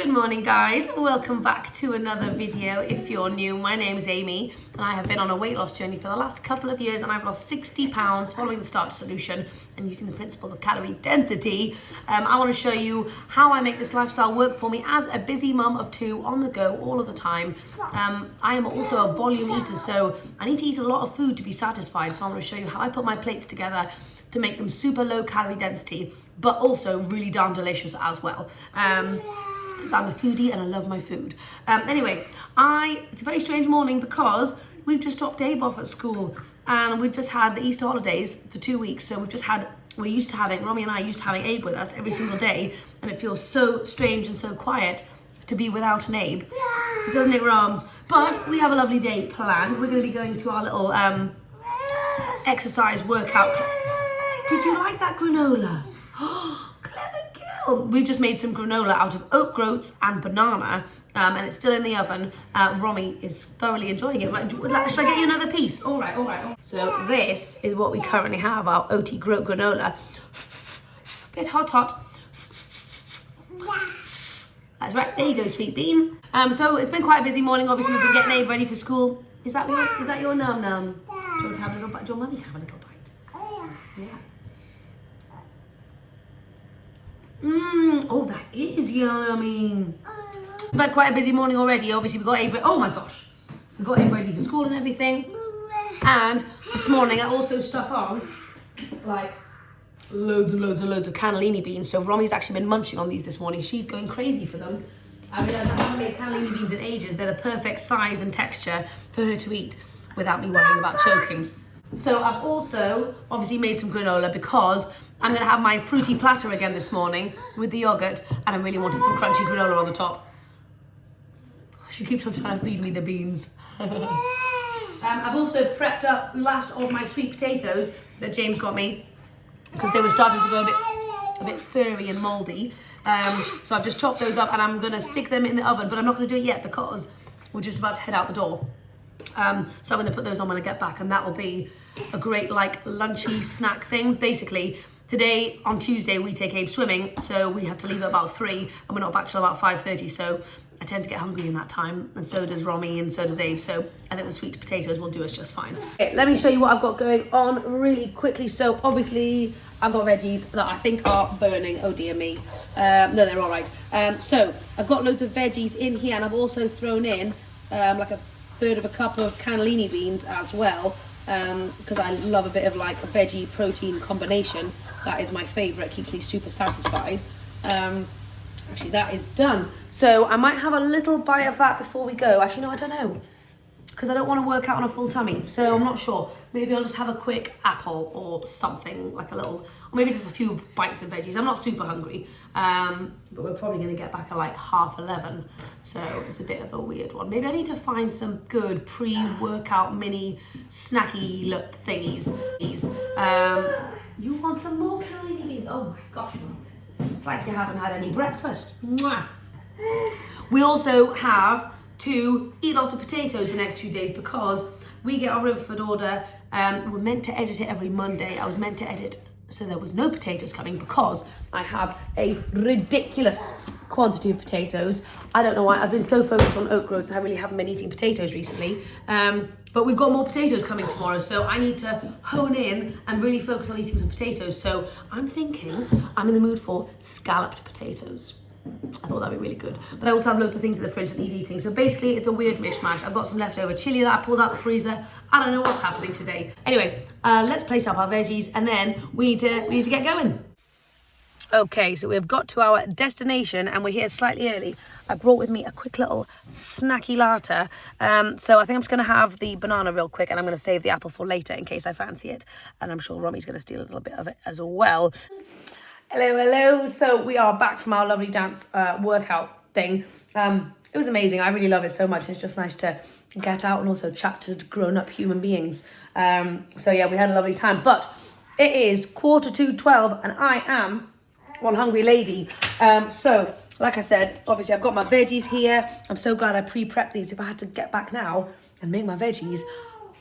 Good morning guys, welcome back to another video. If you're new, my name is Amy and I have been on a weight loss journey for the last couple of years and I've lost 60 pounds following the Starch Solution and using the principles of calorie density. I want to show you how I make this lifestyle work for me as a busy mum of two on the go all of the time. I am also a volume eater, so I need to eat a lot of food to be satisfied. So I want to show you how I put my plates together to make them super low calorie density, but also really darn delicious as well. So I'm a foodie and I love my food. Anyway, it's a very strange morning because we've just dropped Abe off at school and we've just had the Easter holidays for 2 weeks. So Romy and I used to having Abe with us every single day, and it feels so strange and so quiet to be without an Abe, doesn't it, Rams? But we have a lovely day planned. We're going to be going to our little exercise workout. Did you like that granola? Clever girl. We've just made some granola out of oat groats and banana, and it's still in the oven. Romy is thoroughly enjoying it. Should I get you another piece? All right. So this is what we currently have, our oaty groat granola. Bit hot. That's right, there you go, sweet bean. So it's been quite a busy morning. Obviously, we've been getting Abe ready for school. Is that your num num? Do you want to have a little bite? Do you want Mummy to have a little bite? Yeah. Oh, that is yummy. We've had quite a busy morning already. Obviously, we got Abe. Oh my gosh, we got Abe ready for school and everything. And this morning, I also stuck on like loads and loads of cannellini beans. So Romy's actually been munching on these this morning. She's going crazy for them. I realised I haven't made cannellini beans in ages. They're the perfect size and texture for her to eat without me worrying about choking. So I've also obviously made some granola because I'm going to have my fruity platter again this morning with the yogurt, and I really wanted some crunchy granola on the top. She keeps on trying to feed me the beans. I've also prepped up last of my sweet potatoes that James got me because they were starting to go a bit furry and mouldy. So I've just chopped those up and I'm going to stick them in the oven, but I'm not going to do it yet because we're just about to head out the door. So I'm going to put those on when I get back, and that will be a great like lunchy snack thing. Basically, today on Tuesday we take Abe swimming, so we have to leave at about 3 and we're not back till about 5:30. So I tend to get hungry in that time, and so does Romy and so does Abe. So I think the sweet potatoes will do us just fine. Okay, let me show you what I've got going on really quickly. So obviously I've got veggies that I think are burning. Oh dear me. No, they're all right. So I've got loads of veggies in here, and I've also thrown in like a third of a cup of cannellini beans as well, because I love a bit of like a veggie protein combination. That is my favourite, keeps me super satisfied. Actually, that is done. So I might have a little bite of that before we go. Actually, no, I don't know, because I don't want to work out on a full tummy, so I'm not sure. Maybe I'll just have a quick apple or something, like a little, or maybe just a few bites of veggies. I'm not super hungry, but we're probably going to get back at like 11:30, so it's a bit of a weird one. Maybe I need to find some good pre-workout mini snacky look thingies. You want some more cannellini beans? Oh my gosh, it's like you haven't had any breakfast. Mwah. We also have to eat lots of potatoes the next few days because we get our Riverford order. We're meant to edit it every Monday. I was meant to edit so there was no potatoes coming because I have a ridiculous quantity of potatoes. I don't know why. I've been so focused on oat groats, I really haven't been eating potatoes recently. But we've got more potatoes coming tomorrow, so I need to hone in and really focus on eating some potatoes. So I'm thinking I'm in the mood for scalloped potatoes. I thought that'd be really good. But I also have loads of things in the fridge that need eating. So basically it's a weird mishmash. I've got some leftover chili that I pulled out the freezer. I don't know what's happening today. Anyway, let's plate up our veggies and then we need to get going. Okay, so we've got to our destination and we're here slightly early. I brought with me a quick little snacky latte. So I think I'm just going to have the banana real quick and I'm going to save the apple for later in case I fancy it. And I'm sure Romy's going to steal a little bit of it as well. Hello. So we are back from our lovely dance workout thing. It was amazing. I really love it so much. It's just nice to get out and also chat to grown-up human beings. So yeah, we had a lovely time. But it is 12:45 and I am one hungry lady. So like I said, obviously I've got my veggies here. I'm so glad I pre-prepped these. If I had to get back now and make my veggies,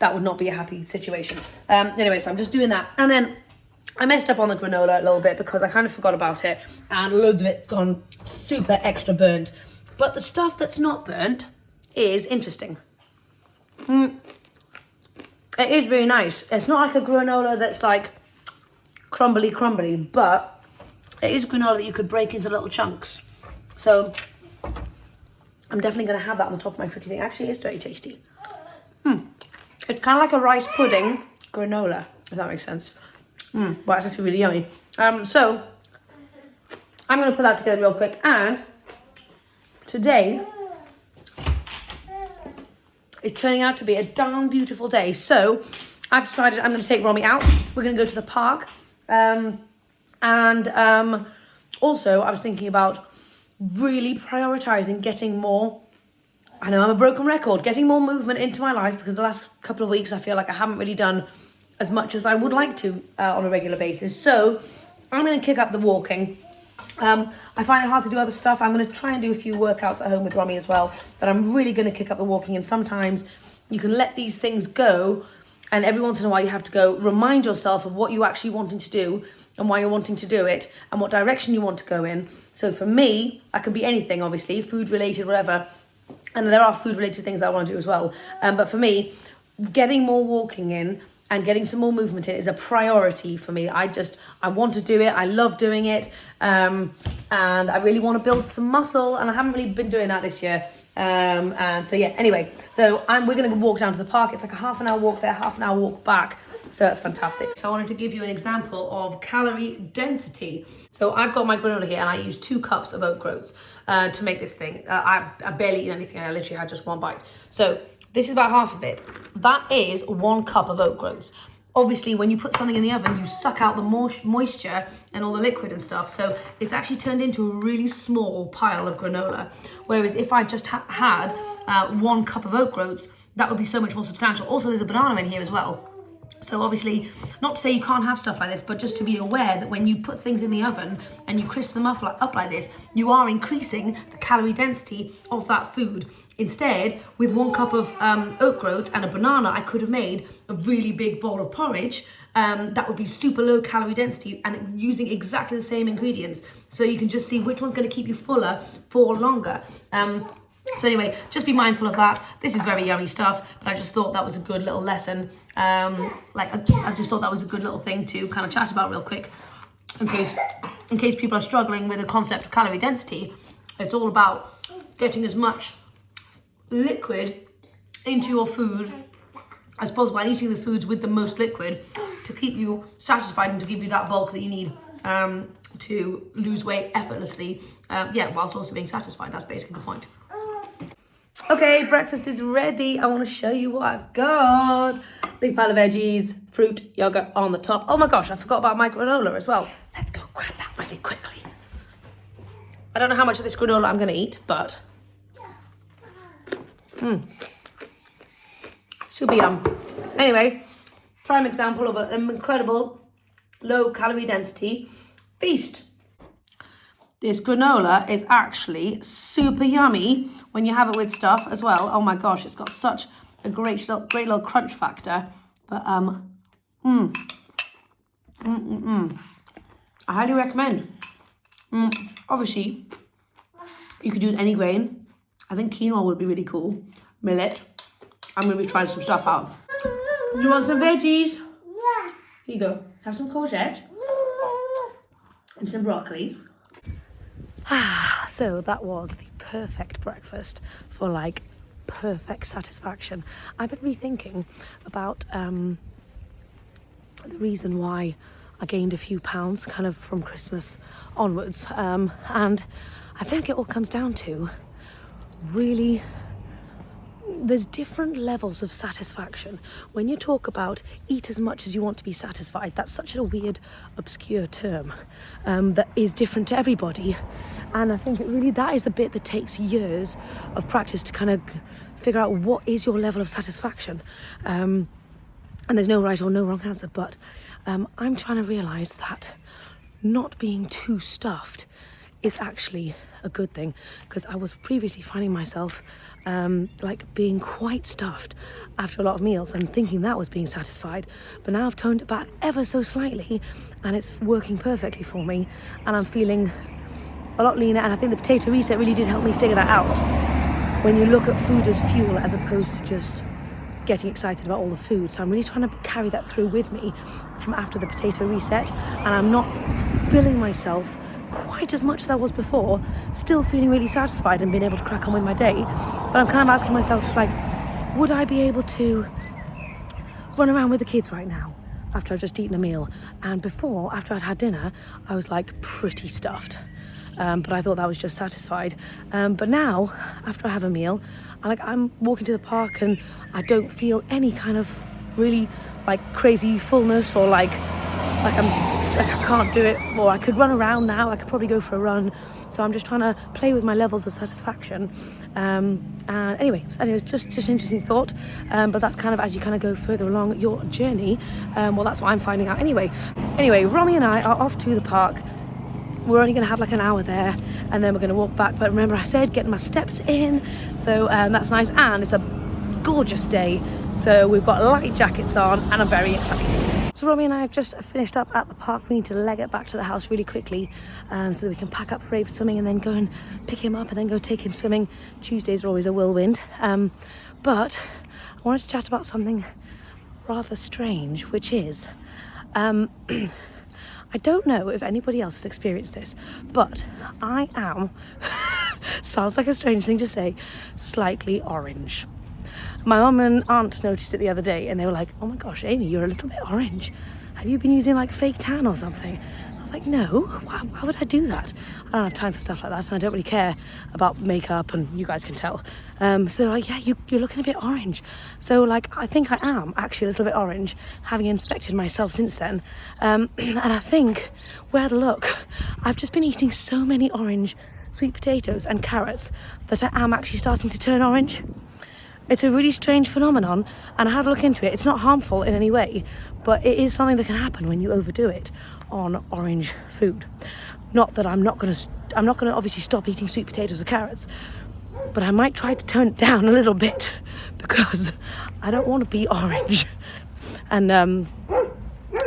that would not be a happy situation. Anyway, so I'm just doing that. And then I messed up on the granola a little bit because I kind of forgot about it, and loads of it's gone super extra burnt. But the stuff that's not burnt is interesting. It is really nice. It's not like a granola that's like crumbly, but it is granola that you could break into little chunks. So I'm definitely going to have that on the top of my fruity thing. Actually, it's very tasty. It's kind of like a rice pudding granola, if that makes sense. Well, it's actually really yummy. So I'm going to put that together real quick. And today is turning out to be a darn beautiful day. So I've decided I'm going to take Romy out. We're going to go to the park. Also, I was thinking about really prioritizing getting more, I know I'm a broken record, getting more movement into my life, because the last couple of weeks I feel like I haven't really done as much as I would like to on a regular basis. So I'm going to kick up the walking. I find it hard to do other stuff. I'm going to try and do a few workouts at home with Romy as well, but I'm really going to kick up the walking. And sometimes you can let these things go, and every once in a while you have to go remind yourself of what you actually wanting to do and why you're wanting to do it and what direction you want to go in. So for me, that can be anything, obviously, food related, whatever. And there are food related things that I want to do as well. But for me, getting more walking in and getting some more movement in is a priority for me. I want to do it. I love doing it. And I really want to build some muscle, and I haven't really been doing that this year. And so yeah, anyway, so we're going to walk down to the park. It's like a half an hour walk there, half an hour walk back. So that's fantastic. So I wanted to give you an example of calorie density. So I've got my granola here, and I use 2 cups of oat groats to make this thing. I barely eat anything. I literally had just 1 bite. So this is about half of it. That is 1 cup of oat groats. Obviously, when you put something in the oven, you suck out the moisture and all the liquid and stuff. So it's actually turned into a really small pile of granola. Whereas if I just had 1 cup of oat groats, that would be so much more substantial. Also, there's a banana in here as well. So obviously, not to say you can't have stuff like this, but just to be aware that when you put things in the oven and you crisp them up like this, you are increasing the calorie density of that food. Instead, with 1 cup of oat groats and a banana, I could have made a really big bowl of porridge that would be super low calorie density and using exactly the same ingredients. So you can just see which one's going to keep you fuller for longer. So anyway, just be mindful of that. This is very yummy stuff, but I just thought that was a good little lesson. I just thought that was a good little thing to kind of chat about real quick, in case people are struggling with the concept of calorie density. It's all about getting as much liquid into your food as possible, and eating the foods with the most liquid to keep you satisfied and to give you that bulk that you need to lose weight effortlessly, whilst also being satisfied. That's basically the point. Okay, breakfast is ready. I want to show you what I've got. Big pile of veggies, fruit, yogurt on the top. Oh my gosh, I forgot about my granola as well. Let's go grab that really quickly. I don't know how much of this granola I'm going to eat, but super yum. Anyway, prime example of an incredible low calorie density feast. This granola is actually super yummy when you have it with stuff as well. Oh my gosh, it's got such a great little crunch factor. But I highly recommend. Obviously, you could use any grain. I think quinoa would be really cool. Millet. I'm going to be trying some stuff out. You want some veggies? Here you go. Have some courgette and some broccoli. So that was the perfect breakfast for like perfect satisfaction. I've been rethinking about the reason why I gained a few pounds kind of from Christmas onwards, and I think it all comes down to really there's different levels of satisfaction. When you talk about eat as much as you want to be satisfied, that's such a weird, obscure term that is different to everybody. And I think that is the bit that takes years of practice to kind of figure out what is your level of satisfaction. And there's no right or no wrong answer, but I'm trying to realise that not being too stuffed is actually a good thing, because I was previously finding myself like being quite stuffed after a lot of meals and thinking that was being satisfied. But now I've toned it back ever so slightly and it's working perfectly for me, and I'm feeling a lot leaner. And I think the potato reset really did help me figure that out, when you look at food as fuel as opposed to just getting excited about all the food. So I'm really trying to carry that through with me from after the potato reset, and I'm not filling myself quite as much as I was before, still feeling really satisfied and being able to crack on with my day. But I'm kind of asking myself, like, would I be able to run around with the kids right now after I've just eaten a meal? And before, after I'd had dinner, I was like pretty stuffed. But I thought that was just satisfied. But now, after I have a meal, I'm walking to the park and I don't feel any kind of really like crazy fullness, or like I can't do it, or I could run around now. I could probably go for a run. So I'm just trying to play with my levels of satisfaction. And anyway, just an interesting thought. But that's kind of as you kind of go further along your journey. Well, that's what I'm finding out anyway. Anyway, Romy and I are off to the park. We're only going to have like an hour there, and then we're going to walk back. But remember, I said getting my steps in, so that's nice. And it's a gorgeous day, so we've got light jackets on, and I'm very excited. So Romy and I have just finished up at the park. We need to leg it back to the house really quickly, so that we can pack up for Abe swimming and then go and pick him up and then go take him swimming. Tuesdays are always a whirlwind. But I wanted to chat about something rather strange, which is I don't know if anybody else has experienced this, but I am, sounds like a strange thing to say, slightly orange. My mum and aunt noticed it the other day, and they were like, oh my gosh, Amy, you're a little bit orange. Have you been using like fake tan or something? I was like, no, why would I do that? I don't have time for stuff like that, and I don't really care about makeup, and you guys can tell. So they're like, yeah, you're looking a bit orange. So like, I think I am actually a little bit orange, having inspected myself since then. And I think, where to look, I've just been eating so many orange sweet potatoes and carrots that I am actually starting to turn orange. It's a really strange phenomenon, and I had a look into it. It's not harmful in any way, but it is something that can happen when you overdo it on orange food. Not that I'm not going to obviously stop eating sweet potatoes or carrots, but I might try to turn it down a little bit, because I don't want to be orange. And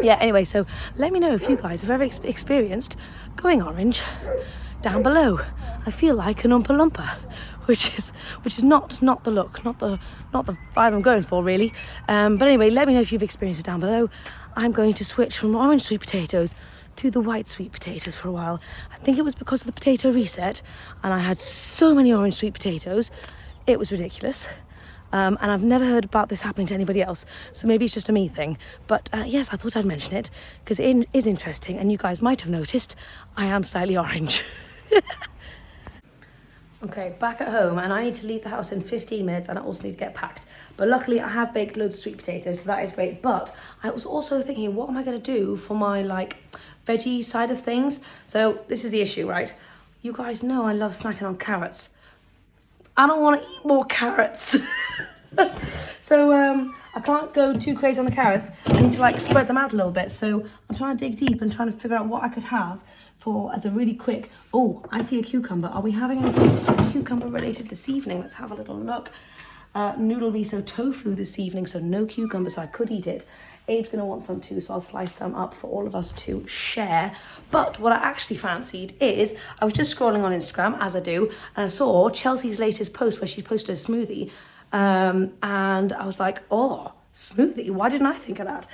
yeah, anyway, so let me know if you guys have ever experienced going orange down below. I feel like an Oompa Loompa, which is not the look, not the vibe I'm going for, really. But anyway, let me know if you've experienced it down below. I'm going to switch from orange sweet potatoes to the white sweet potatoes for a while. I think it was because of the potato reset, and I had so many orange sweet potatoes, it was ridiculous. And I've never heard about this happening to anybody else, so maybe it's just a me thing. But yes, I thought I'd mention it, because it is interesting, and you guys might have noticed I am slightly orange. Okay, back at home, and I need to leave the house in 15 minutes, and I also need to get packed. But luckily, I have baked loads of sweet potatoes, so that is great. But I was also thinking, what am I going to do for my, like, veggie side of things? So this is the issue, right? You guys know I love snacking on carrots. I don't want to eat more carrots. So I can't go too crazy on the carrots. I need to, like, spread them out a little bit. So I'm trying to dig deep and trying to figure out what I could have for as a really quick. Oh, I see a cucumber. Are we having anything cucumber related this evening? Let's have a little look. Noodle miso tofu this evening, so no cucumber, so I could eat it. Abe's gonna want some too, so I'll slice some up for all of us to share. But what I actually fancied is, I was just scrolling on Instagram, as I do, and I saw Chelsea's latest post where she posted a smoothie, and I was like, oh, smoothie, why didn't I think of that?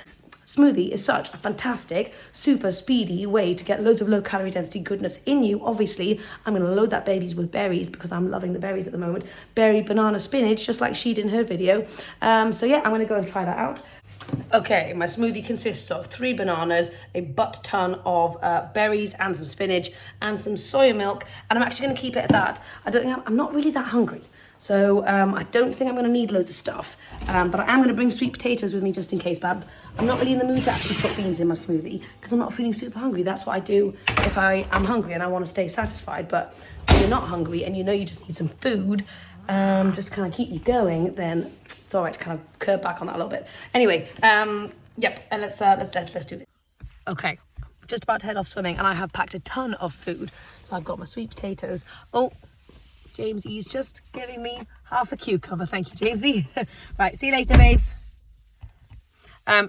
Smoothie is such a fantastic, super speedy way to get loads of low calorie density goodness in you. Obviously, I'm going to load that babies with berries, because I'm loving the berries at the moment. Berry, banana, spinach, just like she did in her video. So yeah, I'm going to go and try that out. Okay, my smoothie consists of 3 bananas, a butt ton of berries and some spinach and some soya milk. And I'm actually going to keep it at that. I'm not really that hungry. So I don't think I'm going to need loads of stuff, but I am going to bring sweet potatoes with me just in case. But I'm not really in the mood to actually put beans in my smoothie, because I'm not feeling super hungry. That's what I do if I am hungry and I want to stay satisfied. But if you're not hungry and you know you just need some food, just kind of keep you going, then it's all right to kind of curb back on that a little bit. Anyway, yep, and let's do this. Okay, just about to head off swimming, and I have packed a ton of food. So I've got my sweet potatoes. Oh, Jamesy's just giving me half a cucumber. Thank you, Jamesy. Right, see you later, babes.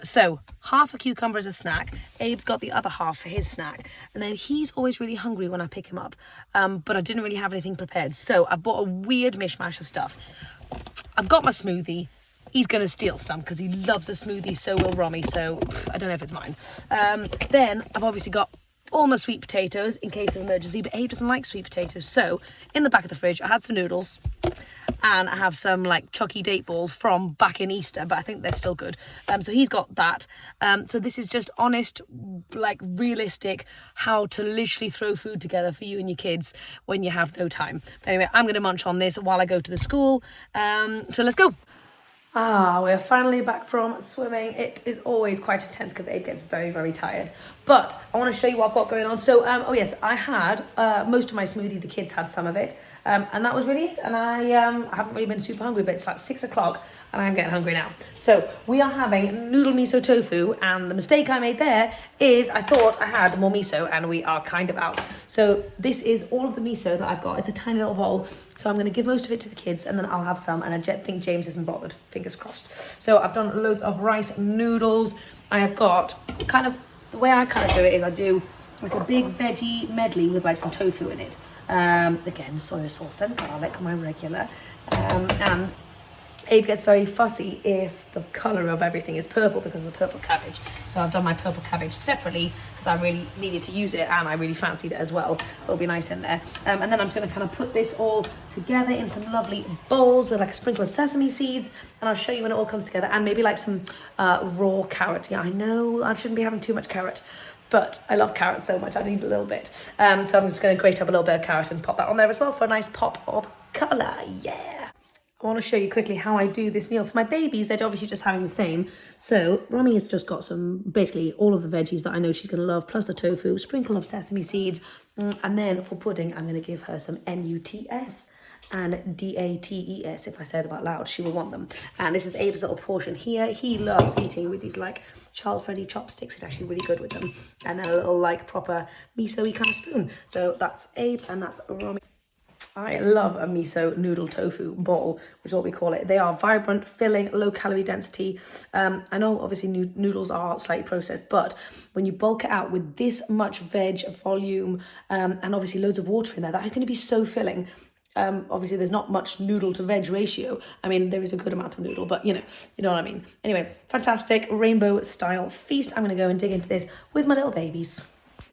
So half a cucumber as a snack. Abe's got the other half for his snack. And then he's always really hungry when I pick him up. But I didn't really have anything prepared. So I've bought a weird mishmash of stuff. I've got my smoothie. He's going to steal some because he loves a smoothie. So will Romy. So I don't know if it's mine. Then I've obviously got all my sweet potatoes in case of emergency. But Abe doesn't like sweet potatoes. So in the back of the fridge, I had some noodles. And I have some like chalky date balls from back in Easter, but I think they're still good. So he's got that. So this is just honest, like realistic, how to literally throw food together for you and your kids when you have no time. But anyway, I'm going to munch on this while I go to the school. So let's go. We're finally back from swimming. It is always quite intense because Abe gets very, very tired. But I want to show you what I've got going on. So, oh yes, I had most of my smoothie. The kids had some of it. And that was really it. And I haven't really been super hungry, but it's like 6 o'clock and I'm getting hungry now. So we are having noodle miso tofu. And the mistake I made there is I thought I had more miso and we are kind of out. So this is all of the miso that I've got. It's a tiny little bowl. So I'm going to give most of it to the kids and then I'll have some. And I think James isn't bothered. Fingers crossed. So I've done loads of rice noodles. I have got kind of, the way I kind of do it is I do like a big veggie medley with like some tofu in it. Again, soy sauce and garlic, my regular. And Abe gets very fussy if the colour of everything is purple because of the purple cabbage. So I've done my purple cabbage separately because I really needed to use it and I really fancied it as well. It'll be nice in there. And then I'm just going to kind of put this all together in some lovely bowls with like a sprinkle of sesame seeds. And I'll show you when it all comes together. And maybe like some raw carrot. Yeah, I know I shouldn't be having too much carrot. But I love carrots so much, I need a little bit. So I'm just going to grate up a little bit of carrot and pop that on there as well for a nice pop of colour. Yeah. I want to show you quickly how I do this meal. For my babies, they're obviously just having the same. So Romy has just got some, basically all of the veggies that I know she's going to love, plus the tofu, sprinkle of sesame seeds. And then for pudding, I'm going to give her some NUTS and DATES. If I say it about loud, she will want them. And this is Abe's little portion here. He loves eating with these like child-friendly chopsticks. It's actually really good with them. And then a little like proper miso-y kind of spoon. So that's Abe's and that's Romy. I love a miso noodle tofu ball, which is what we call it. They are vibrant, filling, low calorie density. I know obviously noodles are slightly processed, but when you bulk it out with this much veg volume and obviously loads of water in there, that is going to be so filling. Obviously there's not much noodle to veg ratio. I mean, there is a good amount of noodle, but you know what I mean. Anyway, fantastic rainbow style feast. I'm going to go and dig into this with my little babies.